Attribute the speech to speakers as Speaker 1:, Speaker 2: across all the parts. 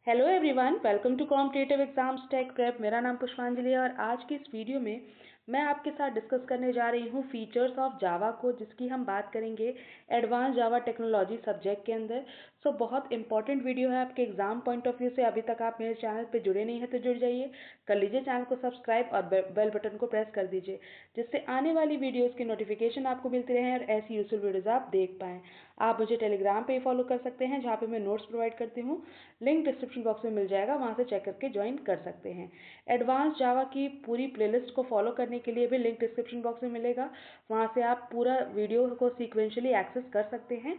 Speaker 1: Hello everyone, welcome to competitive exams tech prep. मेरा नाम पुष्पांजलि है और आज की इस वीडियो में मैं आपके साथ डिस्कस करने जा रही हूँ फीचर्स ऑफ जावा को, जिसकी हम बात करेंगे एडवांस जावा टेक्नोलॉजी सब्जेक्ट के अंदर। सो बहुत इंपॉर्टेंट वीडियो है आपके एग्जाम पॉइंट ऑफ व्यू से। अभी तक आप मेरे चैनल पर जुड़े नहीं हैं तो जुड़ जाइए, कर लीजिए चैनल को सब्सक्राइब और बेल बटन को प्रेस कर दीजिए, जिससे आने वाली वीडियोज़ की नोटिफिकेशन आपको मिलती रहे और ऐसी यूजफुल वीडियोज़ आप देख पाएँ। आप मुझे टेलीग्राम पे फॉलो कर सकते हैं, जहाँ पे मैं नोट्स प्रोवाइड करती हूँ। लिंक डिस्क्रिप्शन बॉक्स में मिल जाएगा, वहाँ से चेक करके ज्वाइन कर सकते हैं। एडवांस जावा की पूरी प्लेलिस्ट को फॉलो करने के लिए भी लिंक डिस्क्रिप्शन बॉक्स में मिलेगा, वहाँ से आप पूरा वीडियो को सीक्वेंशियली एक्सेस कर सकते हैं।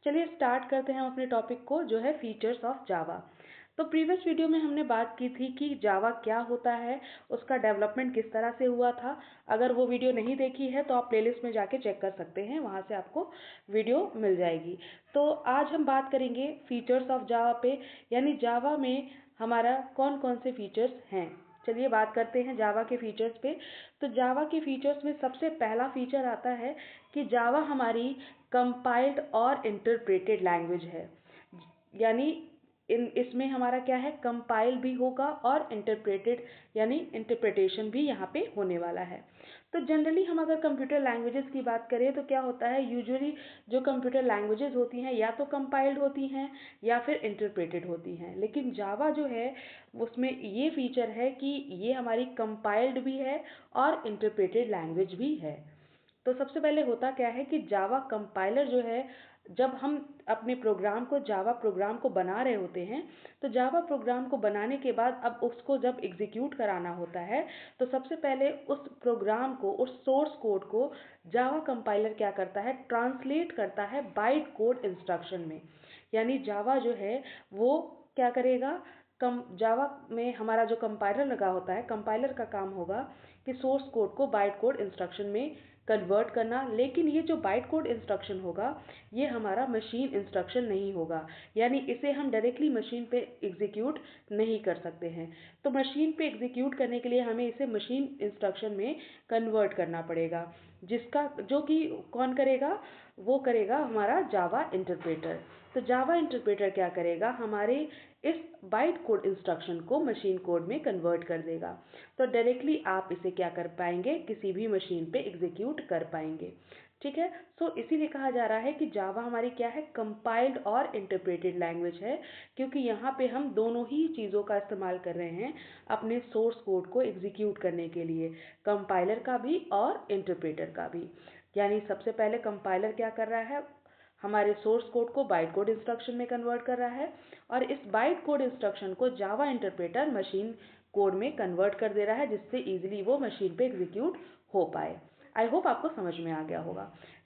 Speaker 1: चलिए स्टार्ट करते हैं अपने टॉपिक को, जो है फीचर्स ऑफ जावा। तो प्रीवियस वीडियो में हमने बात की थी कि जावा क्या होता है, उसका डेवलपमेंट किस तरह से हुआ था। अगर वो वीडियो नहीं देखी है तो आप प्लेलिस्ट में जाके चेक कर सकते हैं, वहाँ से आपको वीडियो मिल जाएगी। तो आज हम बात करेंगे फीचर्स ऑफ जावा पे, यानी जावा में हमारा कौन कौन से फीचर्स हैं। चलिए बात करते हैं जावा के फीचर्स पे। तो जावा के फीचर्स में सबसे पहला फीचर आता है कि जावा हमारी कंपाइल्ड और इंटरप्रेटेड लैंग्वेज है। यानी इसमें हमारा क्या है, कंपाइल भी होगा और इंटरप्रेटेड यानी इंटरप्रिटेशन भी यहाँ पे होने वाला है। तो जनरली हम अगर कंप्यूटर लैंग्वेजेस की बात करें तो क्या होता है, यूजुअली जो कंप्यूटर लैंग्वेजेस होती हैं या तो कंपाइल्ड होती हैं या फिर इंटरप्रेटेड होती हैं। लेकिन जावा जो है उसमें ये फीचर है कि ये हमारी कंपाइल्ड भी है और इंटरप्रेटेड लैंग्वेज भी है। तो सबसे पहले होता क्या है कि जावा कंपाइलर जो है, जब हम अपने प्रोग्राम को जावा प्रोग्राम को बना रहे होते हैं, तो जावा प्रोग्राम को बनाने के बाद अब उसको जब एग्जीक्यूट कराना होता है तो सबसे पहले उस प्रोग्राम को, उस सोर्स कोड को जावा कंपाइलर क्या करता है, ट्रांसलेट करता है बाइट कोड इंस्ट्रक्शन में। यानी जावा जो है वो क्या करेगा, जावा में हमारा जो कंपाइलर लगा होता है, कंपाइलर का काम होगा कि सोर्स कोड को बाइट कोड इंस्ट्रक्शन में कन्वर्ट करना। लेकिन ये जो बाइट कोड इंस्ट्रक्शन होगा ये हमारा मशीन इंस्ट्रक्शन नहीं होगा, यानी इसे हम डायरेक्टली मशीन पे एग्जीक्यूट नहीं कर सकते हैं। तो मशीन पे एग्जीक्यूट करने के लिए हमें इसे मशीन इंस्ट्रक्शन में कन्वर्ट करना पड़ेगा, जिसका जो कि कौन करेगा, वो करेगा हमारा जावा इंटरप्रेटर। तो जावा इंटरप्रेटर क्या करेगा, हमारे इस बाइट कोड इंस्ट्रक्शन को मशीन कोड में कन्वर्ट कर देगा। तो डायरेक्टली आप इसे क्या कर पाएंगे, किसी भी मशीन पे एग्जीक्यूट कर पाएंगे। ठीक है। सो इसीलिए कहा जा रहा है कि जावा हमारी क्या है, कंपाइल्ड और इंटरप्रेटेड लैंग्वेज है, क्योंकि यहाँ पे हम दोनों ही चीज़ों का इस्तेमाल कर रहे हैं अपने सोर्स कोड को एग्जीक्यूट करने के लिए, कंपाइलर का भी और इंटरप्रेटर का भी। यानी सबसे पहले कंपाइलर क्या कर रहा है, हमारे सोर्स कोड को बाइट कोड इंस्ट्रक्शन में कन्वर्ट कर रहा है, और इस बाइट कोड इंस्ट्रक्शन को जावा इंटरप्रेटर मशीन कोड में कन्वर्ट कर दे रहा है, जिससे इजीली वो मशीन पे एग्जीक्यूट हो पाए। आई होप आपको समझ में आ गया होगा।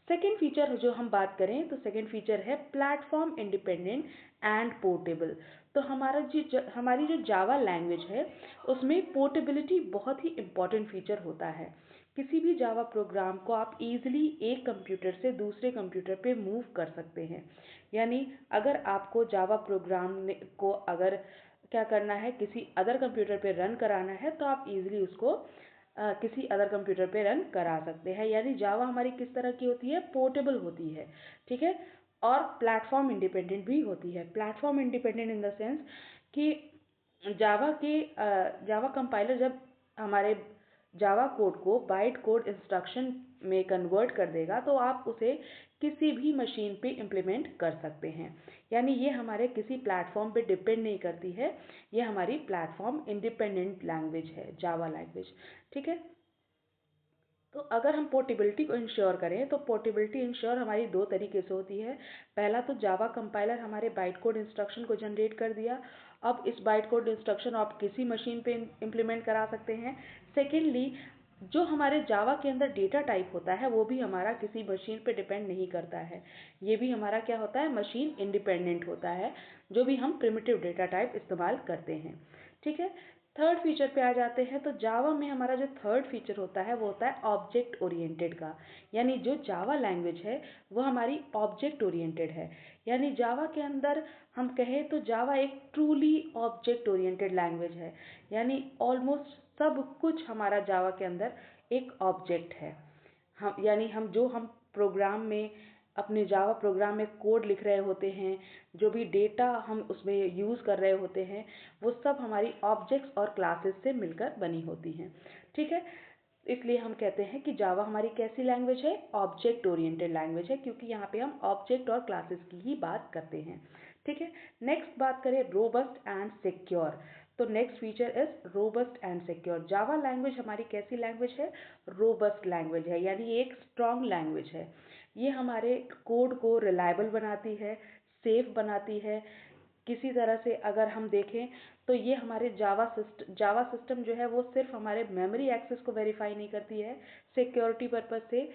Speaker 1: सेकेंड फीचर जो हम बात करें तो सेकेंड फीचर है प्लेटफॉर्म इंडिपेंडेंट एंड पोर्टेबल। तो हमारी जो जावा लैंग्वेज है उसमें पोर्टेबिलिटी बहुत ही इंपॉर्टेंट फीचर होता है। किसी भी जावा प्रोग्राम को आप इजीली एक कंप्यूटर से दूसरे कंप्यूटर पे मूव कर सकते हैं। यानी अगर आपको जावा प्रोग्राम को अगर क्या करना है, किसी अदर कंप्यूटर पे रन कराना है, तो आप इजीली उसको किसी अदर कंप्यूटर पे रन करा सकते हैं। यानी जावा हमारी किस तरह की होती है, पोर्टेबल होती है। ठीक है। और प्लेटफॉर्म इंडिपेंडेंट भी होती है। Platform independent in the sense कि जावा कंपाइलर जब हमारे जावा कोड को बाइट कोड इंस्ट्रक्शन में कन्वर्ट कर देगा तो आप उसे किसी भी मशीन पे इम्प्लीमेंट कर सकते हैं। यानी ये हमारे किसी प्लेटफॉर्म पे डिपेंड नहीं करती है, ये हमारी प्लेटफॉर्म इंडिपेंडेंट लैंग्वेज है, जावा लैंग्वेज। ठीक है। तो अगर हम पोर्टेबिलिटी को इंश्योर करें तो पोर्टेबिलिटी इंश्योर हमारी दो तरीके से होती है। पहला तो जावा कंपाइलर हमारे बाइट कोड इंस्ट्रक्शन को जनरेट कर दिया, अब इस बाइट कोड इंस्ट्रक्शन आप किसी मशीन पे इम्प्लीमेंट करा सकते हैं। सेकेंडली, जो हमारे जावा के अंदर डेटा टाइप होता है वो भी हमारा किसी मशीन पे डिपेंड नहीं करता है, ये भी हमारा क्या होता है, मशीन इंडिपेंडेंट होता है, जो भी हम प्रिमिटिव डेटा टाइप इस्तेमाल करते हैं। ठीक है। थर्ड फीचर पे आ जाते हैं। तो जावा में हमारा जो थर्ड फीचर होता है वो होता है ऑब्जेक्ट ओरिएंटेड का। यानी जो जावा लैंग्वेज है वो हमारी ऑब्जेक्ट ओरिएंटेड है। यानी जावा के अंदर हम कहें तो जावा एक ट्रूली ऑब्जेक्ट ओरिएंटेड लैंग्वेज है। यानी ऑलमोस्ट सब कुछ हमारा जावा के अंदर एक ऑब्जेक्ट है। हम यानी हम प्रोग्राम में अपने जावा प्रोग्राम में कोड लिख रहे होते हैं, जो भी डेटा हम उसमें यूज़ कर रहे होते हैं, वो सब हमारी ऑब्जेक्ट्स और क्लासेस से मिलकर बनी होती हैं। ठीक है, इसलिए हम कहते हैं कि जावा हमारी कैसी लैंग्वेज है, ऑब्जेक्ट ओरिएंटेड लैंग्वेज है, क्योंकि यहाँ पे हम ऑब्जेक्ट और क्लासेस की ही बात करते हैं। ठीक है, नेक्स्ट बात करें रोबस्ट एंड सिक्योर। तो next feature is robust and secure. Java language हमारी कैसी लैंग्वेज है, रोबस्ट लैंग्वेज है, यानी एक स्ट्रॉन्ग लैंग्वेज है। ये हमारे कोड को रिलायबल बनाती है, सेफ बनाती है। किसी तरह से अगर हम देखें तो ये हमारे जावा सिस्टम जो है वो सिर्फ हमारे मेमोरी एक्सेस को वेरीफाई नहीं करती है सिक्योरिटी पर्पज से,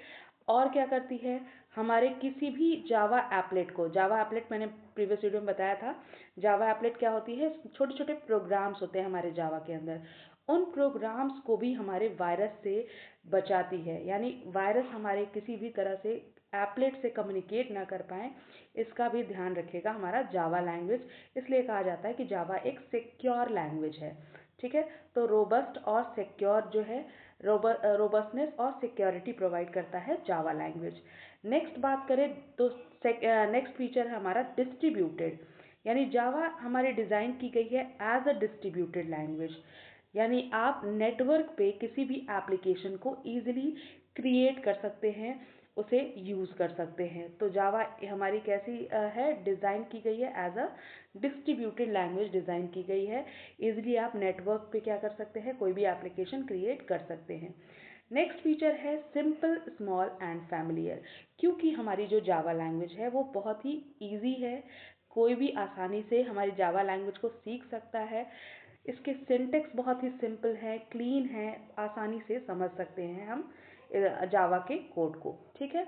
Speaker 1: और क्या करती है, हमारे किसी भी जावा एप्लेट को, जावा एप्लेट मैंने प्रीवियस वीडियो में बताया था, जावा एप्लेट क्या होती है, छोटे छोटे प्रोग्राम्स होते हैं हमारे जावा के अंदर, उन प्रोग्राम्स को भी हमारे वायरस से बचाती है। यानी वायरस हमारे किसी भी तरह से एप्लेट से कम्युनिकेट ना कर पाए, इसका भी ध्यान रखेगा हमारा जावा लैंग्वेज। इसलिए कहा जाता है कि जावा एक सिक्योर लैंग्वेज है। ठीक है, तो रोबस्ट और सिक्योर जो है, रोबस्टनेस और सिक्योरिटी प्रोवाइड करता है जावा लैंग्वेज। नेक्स्ट बात करें तो नेक्स्ट फीचर है हमारा डिस्ट्रीब्यूटेड। यानी जावा हमारी डिज़ाइन की गई है एज अ डिस्ट्रीब्यूटेड लैंग्वेज, यानी आप नेटवर्क पे किसी भी एप्लीकेशन को ईजिली क्रिएट कर सकते हैं, उसे यूज़ कर सकते हैं। तो जावा हमारी कैसी है, डिज़ाइन की गई है as a distributed language design की गई है। इजीली आप नेटवर्क पे क्या कर सकते हैं, कोई भी एप्लीकेशन क्रिएट कर सकते हैं। नेक्स्ट फीचर है सिंपल, स्मॉल एंड फैमिलियर। क्योंकि हमारी जो जावा लैंग्वेज है वो बहुत ही ईजी है, कोई भी आसानी से हमारी जावा लैंग्वेज को सीख सकता है। इसके सिंटेक्स बहुत ही सिंपल है, क्लीन है, आसानी से समझ सकते हैं हम जावा के कोड को। ठीक है,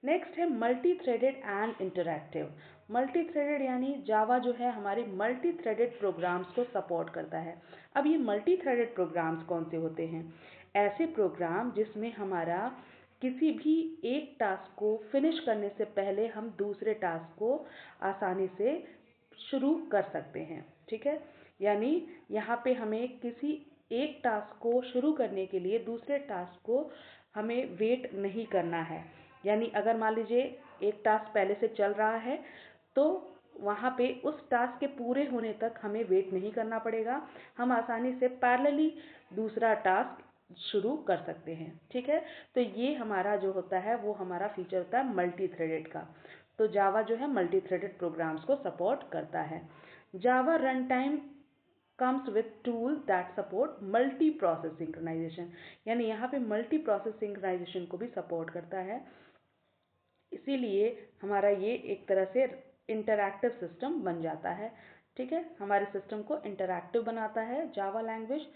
Speaker 1: नेक्स्ट है multi threaded and interactive. Multi threaded यानी जावा जो है हमारे मल्टी थ्रेडेड प्रोग्राम्स को सपोर्ट करता है। अब ये मल्टी थ्रेडेड प्रोग्राम्स कौन से होते हैं, ऐसे प्रोग्राम जिसमें हमारा किसी भी एक टास्क को फिनिश करने से पहले हम दूसरे टास्क को आसानी से शुरू कर सकते हैं। ठीक है, यानी यहाँ पे हमें किसी एक टास्क को शुरू करने के लिए दूसरे टास्क को हमें वेट नहीं करना है। यानी अगर मान लीजिए एक टास्क पहले से चल रहा है तो वहाँ पे उस टास्क के पूरे होने तक हमें वेट नहीं करना पड़ेगा, हम आसानी से पैरेलली दूसरा टास्क शुरू कर सकते हैं। ठीक है, तो ये हमारा जो होता है वो हमारा फीचर होता है मल्टी थ्रेडेड का। तो जावा जो है मल्टी थ्रेडेड प्रोग्राम्स को सपोर्ट करता है। Java run time comes with tool that support multi process synchronization, यानी यहाँ पे मल्टी प्रोसेस सिंक्रोनाइजेशन को भी सपोर्ट करता है। इसीलिए हमारा ये एक तरह से इंटरैक्टिव सिस्टम बन जाता है। ठीक है, हमारे सिस्टम को इंटरैक्टिव बनाता है Java language.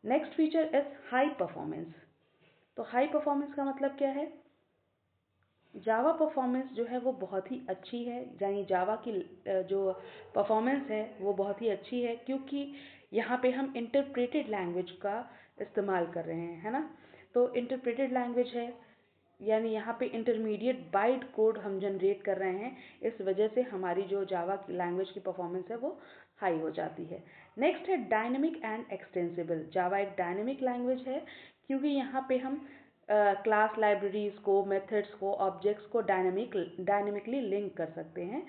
Speaker 1: Next feature is high performance. तो हाई परफॉर्मेंस का मतलब क्या है, जावा परफॉर्मेंस जो है वो बहुत ही अच्छी है, यानी जावा की जो परफॉर्मेंस है वो बहुत ही अच्छी है, क्योंकि यहाँ पे हम इंटरप्रेटेड लैंग्वेज का इस्तेमाल कर रहे हैं, है ना। तो इंटरप्रेटेड लैंग्वेज है, यानी यहाँ पे इंटरमीडिएट बाइट कोड हम जनरेट कर रहे हैं, इस वजह से हमारी जो जावा की लैंग्वेज की परफॉर्मेंस है वो हाई हो जाती है। नेक्स्ट है डायनेमिक एंड एक्सटेंसिबल। जावा एक डायनेमिक लैंग्वेज है, क्योंकि यहाँ पे हम क्लास लाइब्रेरीज को, मेथड्स को, ऑब्जेक्ट्स को डायनेमिकली लिंक कर सकते हैं।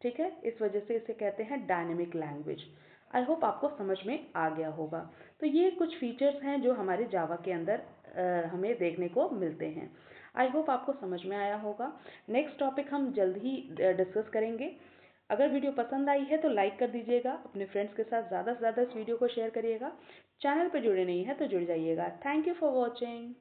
Speaker 1: ठीक है, इस वजह से इसे कहते हैं डायनेमिक लैंग्वेज। आई होप आपको समझ में आ गया होगा। तो ये कुछ फीचर्स हैं जो हमारे जावा के अंदर हमें देखने को मिलते हैं। आई होप आपको समझ में आया होगा। नेक्स्ट टॉपिक हम जल्द ही डिस्कस करेंगे। अगर वीडियो पसंद आई है तो लाइक कर दीजिएगा, अपने फ्रेंड्स के साथ ज़्यादा से ज़्यादा इस वीडियो को शेयर करिएगा। चैनल पर जुड़े नहीं हैं तो जुड़ जाइएगा। Thank you for watching.